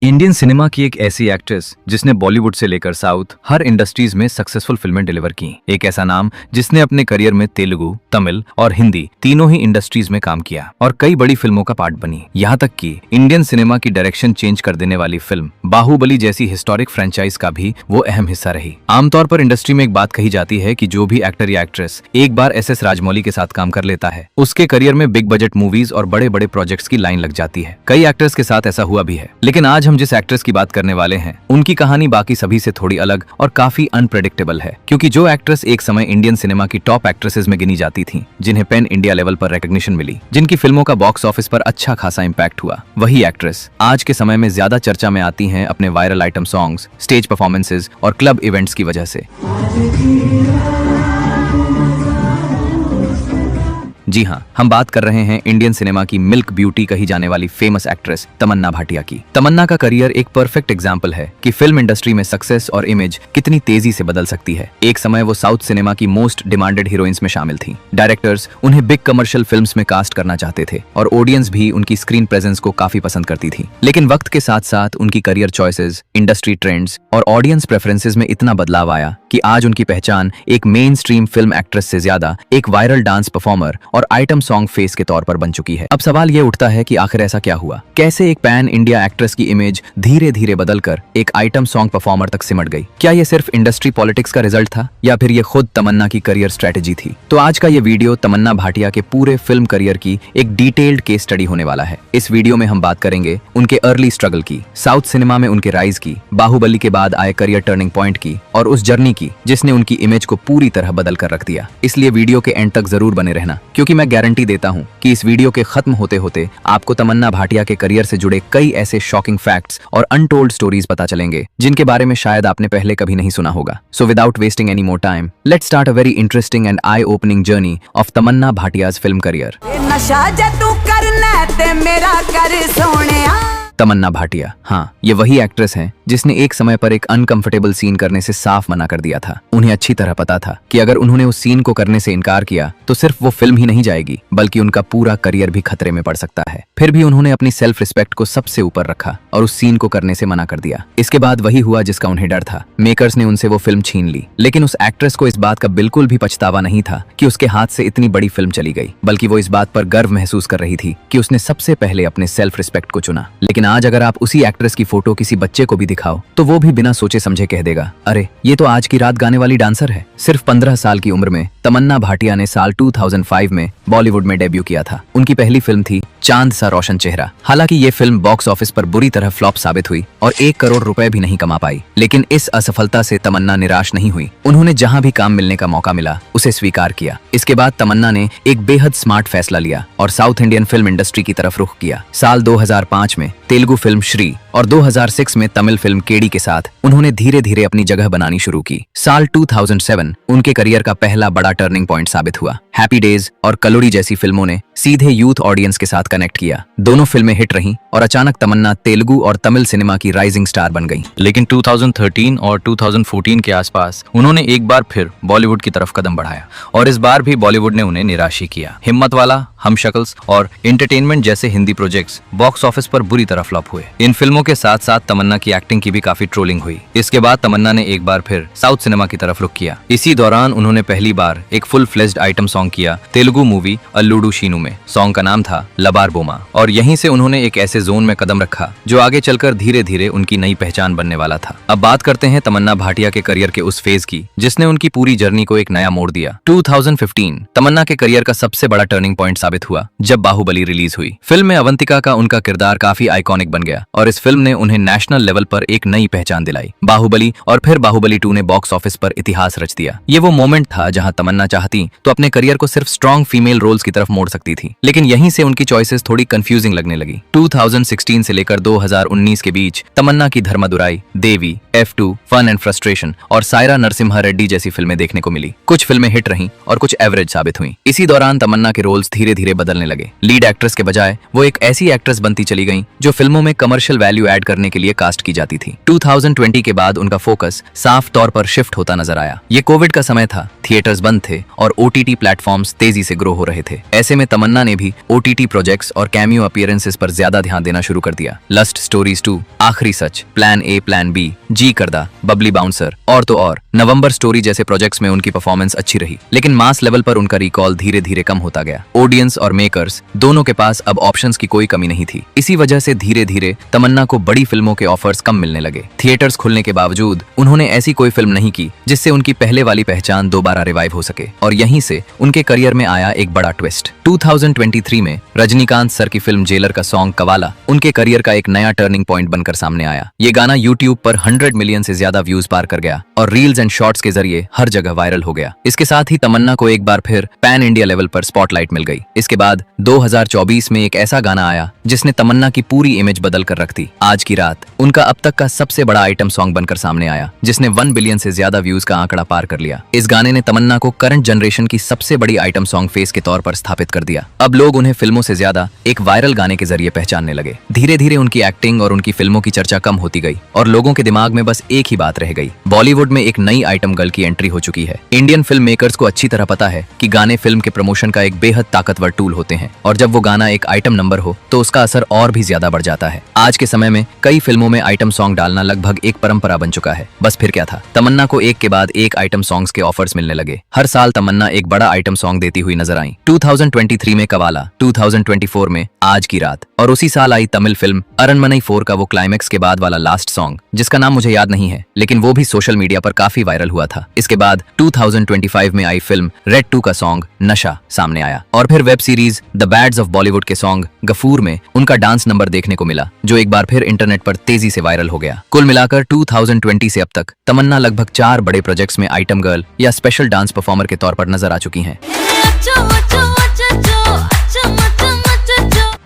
Indian cinema की एक ऐसी एक्ट्रेस जिसने बॉलीवुड से लेकर साउथ हर इंडस्ट्रीज में सक्सेसफुल फिल्में डिलीवर की। एक ऐसा नाम जिसने अपने करियर में तेलुगु, तमिल और हिंदी तीनों ही इंडस्ट्रीज में काम किया और कई बड़ी फिल्मों का पार्ट बनी। यहाँ तक कि इंडियन सिनेमा की डायरेक्शन चेंज कर देने वाली फिल्म बाहुबली जैसी हिस्टोरिक फ्रेंचाइज का भी वो अहम हिस्सा रही। आमतौर पर इंडस्ट्री में एक बात कही जाती है कि जो भी एक्टर या एक्ट्रेस एक बार एस राजमौली के साथ काम कर लेता है, उसके करियर में बिग बजट मूवीज और बड़े बड़े प्रोजेक्ट्स की लाइन लग जाती है। कई एक्टर्स के साथ ऐसा हुआ भी है, लेकिन आज हम जिस एक्ट्रेस की बात करने वाले हैं उनकी कहानी बाकी सभी से थोड़ी अलग और काफी अनप्रेडिक्टेबल है। क्योंकि जो एक्ट्रेस एक समय इंडियन सिनेमा की टॉप एक्ट्रेसेस में गिनी जाती थी, जिन्हें पैन इंडिया लेवल पर रिकॉग्निशन मिली, जिनकी फिल्मों का बॉक्स ऑफिस पर अच्छा खासा इंपैक्ट हुआ, वही एक्ट्रेस आज के समय में ज्यादा चर्चा में आती हैं अपने viral item songs, stage performances और क्लब इवेंट्स की वजह से। जी हाँ, हम बात कर रहे हैं इंडियन सिनेमा की मिल्क ब्यूटी कही जाने वाली फेमस एक्ट्रेस तमन्ना भाटिया की। तमन्ना का करियर एक परफेक्ट एग्जाम्पल है कि फिल्म इंडस्ट्री में सक्सेस और इमेज कितनी तेजी से बदल सकती है। एक समय वो साउथ सिनेमा की मोस्ट डिमांडेड हीरोइंस में शामिल थी। डायरेक्टर्स उन्हें बिग कमर्शियल फिल्म्स में कास्ट करना चाहते थे और ऑडियंस भी उनकी स्क्रीन प्रेजेंस को काफी पसंद करती थी। लेकिन वक्त के साथ साथ उनकी करियर चॉइसेस, इंडस्ट्री ट्रेंड्स और ऑडियंस प्रेफरेंसेस में इतना बदलाव आया कि आज उनकी पहचान एक मेन स्ट्रीम फिल्म एक्ट्रेस से ज्यादा एक वायरल डांस परफॉर्मर और आइटम सॉन्ग फेस के तौर पर बन चुकी है। अब सवाल ये उठता है कि आखिर ऐसा क्या हुआ? कैसे एक पैन इंडिया एक्ट्रेस की इमेज धीरे धीरे बदलकर एक आइटम सॉन्ग परफॉर्मर तक सिमट गई? क्या ये सिर्फ इंडस्ट्री पॉलिटिक्स का रिजल्ट था या फिर ये खुद तमन्ना की करियर स्ट्रेटेजी थी? तो आज का ये वीडियो तमन्ना भाटिया के पूरे फिल्म करियर की एक डिटेल्ड केस स्टडी होने वाला है। इस वीडियो में हम बात करेंगे उनके अर्ली स्ट्रगल की, साउथ सिनेमा में उनके राइज की, बाहुबली के बाद आए करियर टर्निंग पॉइंट की और उस जर्नी की जिसने उनकी इमेज को पूरी तरह बदल कर रख दिया। इसलिए वीडियो के एंड तक जरूर बने रहना, क्योंकि मैं गारंटी देता हूं कि इस वीडियो के खत्म होते होते आपको तमन्ना भाटिया के करियर से जुड़े कई ऐसे शॉकिंग फैक्ट्स और अनटोल्ड स्टोरीज पता चलेंगे जिनके बारे में शायद आपने पहले कभी नहीं सुना होगा। So without wasting any more time, let's start a very interesting and eye opening journey of Tamannaah Bhatia's film career. Tamannaah Bhatia, हाँ, ये वही एक्ट्रेस हैं जिसने एक समय पर एक अनकंफर्टेबल सीन करने से साफ मना कर दिया था। उन्हें अच्छी तरह पता था कि अगर उन्होंने उस सीन को करने से इनकार किया तो सिर्फ वो फिल्म ही नहीं जाएगी, बल्कि उनका पूरा करियर भी खतरे में पड़ सकता है। फिर भी उन्होंने अपनी सेल्फ रिस्पेक्ट को सबसे ऊपर रखा और उस सीन को करने से मना कर दिया। इसके बाद वही हुआ जिसका उन्हें डर था। मेकर्स ने उनसे वो फिल्म छीन ली, लेकिन उस एक्ट्रेस को इस बात का बिल्कुल भी पछतावा नहीं था कि उसके हाथ से इतनी बड़ी फिल्म चली गई, बल्कि वो इस बात पर गर्व महसूस कर रही थी कि उसने सबसे पहले अपने सेल्फ रिस्पेक्ट को चुना। लेकिन आज अगर आप उसी एक्ट्रेस की फोटो किसी बच्चे को भी दिखाओ तो वो भी बिना सोचे समझे कह देगा, अरे ये तो आज की रात गाने वाली डांसर है। सिर्फ 15 साल की उम्र में तमन्ना भाटिया ने साल 2005 में बॉलीवुड में डेब्यू किया था। उनकी पहली फिल्म थी चांद सा रोशन चेहरा। हालांकि ये फिल्म बॉक्स ऑफिस पर बुरी तरह फ्लॉप साबित हुई और 1 करोड़ रुपए भी नहीं कमा पाई। लेकिन इस असफलता से तमन्ना निराश नहीं हुई। उन्होंने जहां भी काम मिलने का मौका मिला उसे स्वीकार किया। इसके बाद तमन्ना ने एक बेहद स्मार्ट फैसला लिया और साउथ इंडियन फिल्म इंडस्ट्री की तरफ रुख किया। साल 2005 में तेलुगु फिल्म श्री और 2006 में तमिल फिल्म केडी के साथ उन्होंने धीरे धीरे अपनी जगह बनानी शुरू की। साल 2007 उनके करियर का पहला बड़ा टर्निंग पॉइंट साबित हुआ। हैप्पी डेज और कलोरी जैसी फिल्मों ने सीधे यूथ ऑडियंस के साथ कनेक्ट किया। दोनों फिल्में हिट रहीं और अचानक तमन्ना तेलुगु और तमिल सिनेमा की राइजिंग स्टार बन गईं। लेकिन 2013 और 2014 के आसपास उन्होंने एक बार फिर बॉलीवुड की तरफ कदम बढ़ाया और इस बार भी बॉलीवुड ने उन्हें निराश ही किया। हिम्मत वाला, हम शक्ल्स और एंटरटेनमेंट जैसे हिंदी प्रोजेक्ट्स बॉक्स ऑफिस पर बुरी तरह फ्लॉप हुए। इन फिल्मों के साथ साथ तमन्ना की एक्टिंग की भी काफी ट्रोलिंग हुई। इसके बाद तमन्ना ने एक बार फिर साउथ सिनेमा की तरफ रुख किया। इसी दौरान उन्होंने पहली बार एक फुल फ्लेज्ड आइटम सॉन्ग किया तेलुगु मूवी अल्लूडू शीनू में। सॉन्ग का नाम था लबार बोमा और यहीं से उन्होंने एक ऐसे जोन में कदम रखा जो आगे चलकर धीरे धीरे उनकी नई पहचान बनने वाला था। अब बात करते हैं तमन्ना भाटिया के करियर के उस फेज की जिसने उनकी पूरी जर्नी को एक नया मोड़ दिया। 2015 तमन्ना के करियर का सबसे बड़ा टर्निंग पॉइंट साबित हुआ जब बाहुबली रिलीज हुई। फिल्म में अवंतिका का उनका किरदार काफी आइकॉनिक बन गया और इस फिल्म ने उन्हें नेशनल लेवल पर एक नई पहचान दिलाई। बाहुबली और फिर बाहुबली 2 ने बॉक्स ऑफिस पर इतिहास रच दिया। ये वो मोमेंट था जहां तमन्ना चाहती तो अपने करियर को सिर्फ स्ट्रॉन्ग फीमेल रोल्स की तरफ मोड़ सकती थी, लेकिन यहीं से उनकी चॉइसेस थोड़ी कंफ्यूजिंग लगने लगी। 2016 से लेकर 2019 के बीच तमन्ना की धर्मादुराई, देवी, F2, फन एंड फ्रस्ट्रेशन और सायरा नरसिम्हा रेड्डी जैसी फिल्में देखने को मिली। कुछ फिल्में हिट रहीं और कुछ एवरेज साबित हुई। इसी दौरान तमन्ना के रोल्स धीरे धीरे बदलने लगे। लीड एक्ट्रेस के बजाय वो एक ऐसी एक्ट्रेस बनती चली गईं जो फिल्मों में कमर्शियल वैल्यू ऐड करने के लिए कास्ट की जाती थी। 2020 के बाद उनका फोकस साफ तौर पर शिफ्ट होता नजर आया। ये कोविड का समय था, थिएटर्स बंद थे और OTT प्लेटफॉर्म्स तेजी से ग्रो हो रहे थे। ऐसे में तमन्ना ने भी OTT प्रोजेक्ट्स प्रोजेक्ट्स और कैमियो अपीयरेंसेस पर ज्यादा ध्यान देना शुरू कर दिया। लस्ट स्टोरीज 2, आखिरी सच, प्लान ए प्लान बी, जी करदा, बबली बाउंसर और तो और नवंबर स्टोरी जैसे प्रोजेक्ट्स में उनकी परफॉर्मेंस अच्छी रही, लेकिन मास लेवल पर उनका रिकॉल धीरे धीरे कम होता गया। ऑडियंस और मेकर्स दोनों के पास अब ऑप्शंस की कोई कमी नहीं थी। इसी वजह से धीरे धीरे तमन्ना को बड़ी फिल्मों के ऑफर्स कम मिलने लगे। थिएटर्स खुलने के बावजूद उन्होंने ऐसी कोई फिल्म नहीं की जिससे उनकी पहले वाली पहचान दोबारा रिवाइव हो सके, और यहीं से उनके करियर में आया एक बड़ा ट्विस्ट। 2023 में रजनीकांत सर की फिल्म जेलर का सॉन्ग कवाला उनके करियर का एक नया टर्निंग पॉइंट बनकर सामने आया। ये गाना यूट्यूब पर 100 मिलियन से ज्यादा व्यूज पार कर गया और रील्स एंड शॉर्ट्स के जरिए हर जगह वायरल हो गया। इसके साथ ही तमन्ना को एक बार फिर पैन इंडिया लेवल पर स्पॉटलाइट मिल गई। इसके बाद 2024 में एक ऐसा गाना आया जिसने तमन्ना की पूरी इमेज बदल कर रख दी। आज की रात उनका अब तक का सबसे बड़ा आइटम सॉन्ग बनकर सामने आया, जिसने 1 बिलियन से ज्यादा व्यूज का आंकड़ा पार कर लिया। इस गाने ने तमन्ना को करंट जनरेशन की सबसे बड़ी आइटम सॉन्ग फेस के तौर पर स्थापित कर दिया। अब लोग उन्हें फिल्मों से ज्यादा एक वायरल गाने के जरिए पहचानने लगे। धीरे धीरे उनकी एक्टिंग और उनकी फिल्मों की चर्चा कम होती गई और लोगों के दिमाग में बस एक ही बात रह गई, बॉलीवुड में एक नई आइटम गर्ल की एंट्री हो चुकी है। इंडियन फिल्म मेकर्स को अच्छी तरह पता है कि गाने फिल्म के प्रमोशन का एक बेहद ताकतवर टूल होते हैं, और जब वो गाना एक आइटम नंबर हो तो उसका असर और भी ज्यादा बढ़ जाता है। आज के समय में कई फिल्मों में आइटम सॉन्ग डालना लगभग एक परंपरा बन चुका है। बस फिर क्या था, तमन्ना को एक के बाद एक आइटम सॉन्ग्स के ऑफर्स मिलने लगे। हर साल तमन्ना एक बड़ा आइटम सॉन्ग देती हुई नजर आई। 2023 में कवाला, 2024 में आज की रात, और उसी साल आई तमिल फिल्म अरनमनई 4 का वो क्लाइमेक्स के बाद वाला लास्ट सॉन्ग, जिसका नाम मुझे याद नहीं है, लेकिन वो भी सोशल मीडिया पर काफी वायरल हुआ था। इसके बाद 2025 में आई फिल्म रेड 2 का सॉन्ग नशा सामने आया, और फिर web series the Bads of Bollywood के सॉन्ग गफूर में उनका डांस नंबर देखने को मिला, जो एक बार फिर इंटरनेट पर तेजी से वायरल हो गया। कुल मिलाकर 2020 से अब तक तमन्ना लगभग 4 बड़े प्रोजेक्ट्स में आइटम गर्ल या स्पेशल डांस परफॉर्मर के तौर पर नजर आ चुकी हैं।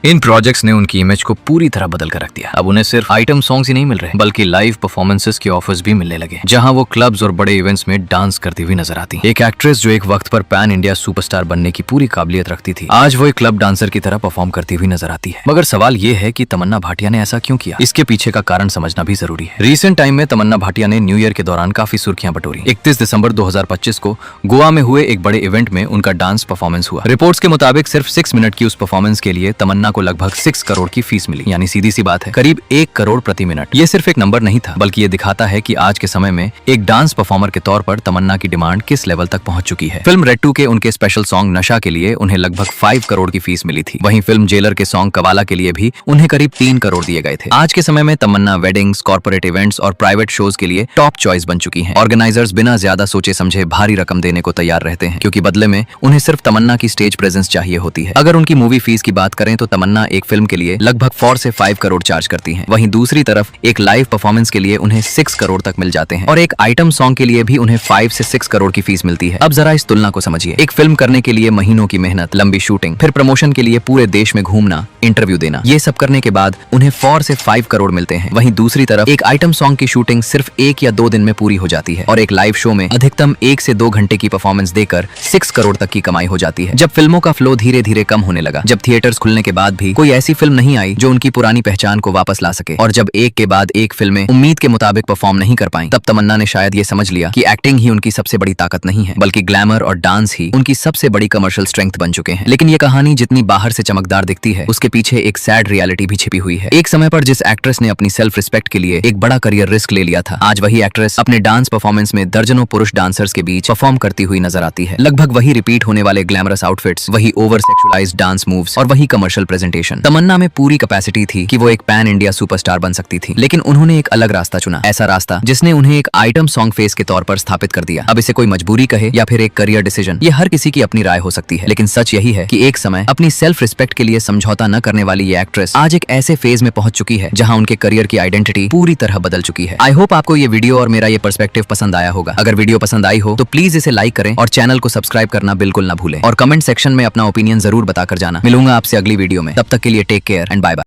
इन प्रोजेक्ट्स ने उनकी इमेज को पूरी तरह बदल कर रख दिया। अब उन्हें सिर्फ आइटम सॉन्ग्स ही नहीं मिल रहे, बल्कि लाइव परफॉर्मेंसेस के ऑफर्स भी मिलने लगे, जहां वो क्लब्स और बड़े इवेंट्स में डांस करती हुई नजर आती। एक एक्ट्रेस जो एक वक्त पर पैन इंडिया सुपरस्टार बनने की पूरी काबिलियत रखती थी, आज वो एक क्लब डांसर की तरह परफॉर्म करती हुई नजर आती है। मगर सवाल ये है कि तमन्ना भाटिया ने ऐसा क्यों किया? इसके पीछे का कारण समझना भी जरूरी है। रिसेंट टाइम में तमन्ना भाटिया ने न्यू ईयर के दौरान काफी सुर्खियां बटोरी। 31 दिसंबर 2025 को गोवा में हुए एक बड़े इवेंट में उनका डांस परफॉर्मेंस हुआ। रिपोर्ट्स के मुताबिक सिर्फ 6 मिनट की उस परफॉर्मेंस के लिए तमन्ना को लगभग 6 करोड़ की फीस मिली, यानी सीधी सी बात है करीब 1 करोड़ प्रति मिनट। ये सिर्फ एक नंबर नहीं था, बल्कि ये दिखाता है कि आज के समय में एक डांस परफॉर्मर के तौर पर तमन्ना की डिमांड किस लेवल तक पहुंच चुकी है। फिल्म रेड 2 के उनके स्पेशल सॉन्ग नशा के लिए उन्हें लगभग 5 करोड़ की फीस मिली थी। वहीं फिल्म जेलर के सॉन्ग कवाला के लिए भी उन्हें करीब 3 करोड़ दिए गए थे। आज के समय में तमन्ना वेडिंग्स, कॉर्पोरेट इवेंट्स और प्राइवेट शोज के लिए टॉप चॉइस बन चुकी है। ऑर्गेनाइजर्स बिना ज्यादा सोचे समझे भारी रकम देने को तैयार रहते हैं, क्योंकि बदले में उन्हें सिर्फ तमन्ना की स्टेज प्रेजेंस चाहिए होती है। अगर उनकी मूवी फीस की बात करें तो तमन्ना एक फिल्म के लिए लगभग 4 से 5 करोड़ चार्ज करती हैं। वहीं दूसरी तरफ एक लाइव परफॉर्मेंस के लिए उन्हें 6 करोड़ तक मिल जाते हैं, और एक आइटम सॉन्ग के लिए भी उन्हें 5 से 6 करोड़ की फीस मिलती है। अब जरा इस तुलना को समझिए। एक फिल्म करने के लिए महीनों की मेहनत, लंबी शूटिंग, फिर प्रमोशन के लिए पूरे देश में घूमना, इंटरव्यू देना, ये सब करने के बाद उन्हें 4 से 5 करोड़ मिलते हैं। वहीं दूसरी तरफ एक आइटम सॉन्ग की शूटिंग सिर्फ 1 या 2 दिन में पूरी हो जाती है, और एक लाइव शो में अधिकतम 1 से 2 घंटे की परफॉर्मेंस देकर 6 करोड़ तक की कमाई हो जाती है। जब फिल्मों का फ्लो धीरे धीरे कम होने लगा, जब थिएटर्स खुलने के बाद भी कोई ऐसी फिल्म नहीं आई जो उनकी पुरानी पहचान को वापस ला सके, और जब एक के बाद एक फिल्में उम्मीद के मुताबिक परफॉर्म नहीं कर पाई, तब तमन्ना ने शायद ये समझ लिया कि एक्टिंग ही उनकी सबसे बड़ी ताकत नहीं है, बल्कि ग्लैमर और डांस ही उनकी सबसे बड़ी कमर्शियल स्ट्रेंथ बन चुके हैं। लेकिन ये कहानी जितनी बाहर से चमकदार दिखती है, उसके पीछे एक सैड रियलिटी भी छिपी हुई है। एक समय पर जिस एक्ट्रेस ने अपनी सेल्फ रिस्पेक्ट के लिए एक बड़ा करियर रिस्क ले लिया था, आज वही एक्ट्रेस अपने डांस परफॉर्मेंस में दर्जनों पुरुष डांसर्स के बीच परफॉर्म करती हुई नजर आती है। लगभग वही रिपीट होने वाले ग्लैमरस आउटफिट्स, वही ओवर सेक्सुअलाइज्ड डांस मूव्स और वही कमर्शियल प्रेजेंटेशन। तमन्ना में पूरी कैपेसिटी थी कि वो एक पैन इंडिया सुपरस्टार बन सकती थी, लेकिन उन्होंने एक अलग रास्ता चुना, ऐसा रास्ता जिसने उन्हें एक आइटम सॉन्ग फेस के तौर पर स्थापित कर दिया। अब इसे कोई मजबूरी कहे या फिर एक करियर डिसीजन, ये हर किसी की अपनी राय हो सकती है, लेकिन सच यही है कि एक समय अपनी सेल्फ रिस्पेक्ट के लिए समझौता न करने वाली ये एक्ट्रेस आज एक ऐसे फेज में पहुंच चुकी है जहां उनके करियर की आइडेंटिटी पूरी तरह बदल चुकी है। आई होप आपको ये वीडियो और मेरा ये पर्सपेक्टिव पसंद आया होगा। अगर वीडियो पसंद आई हो तो प्लीज इसे लाइक करें और चैनल को सब्सक्राइब करना बिल्कुल ना भूलें, और कमेंट सेक्शन में अपना ओपिनियन जरूर बताकर जाना। मिलूंगा आपसे अगली वीडियो में, तब तक के लिए take care and bye bye.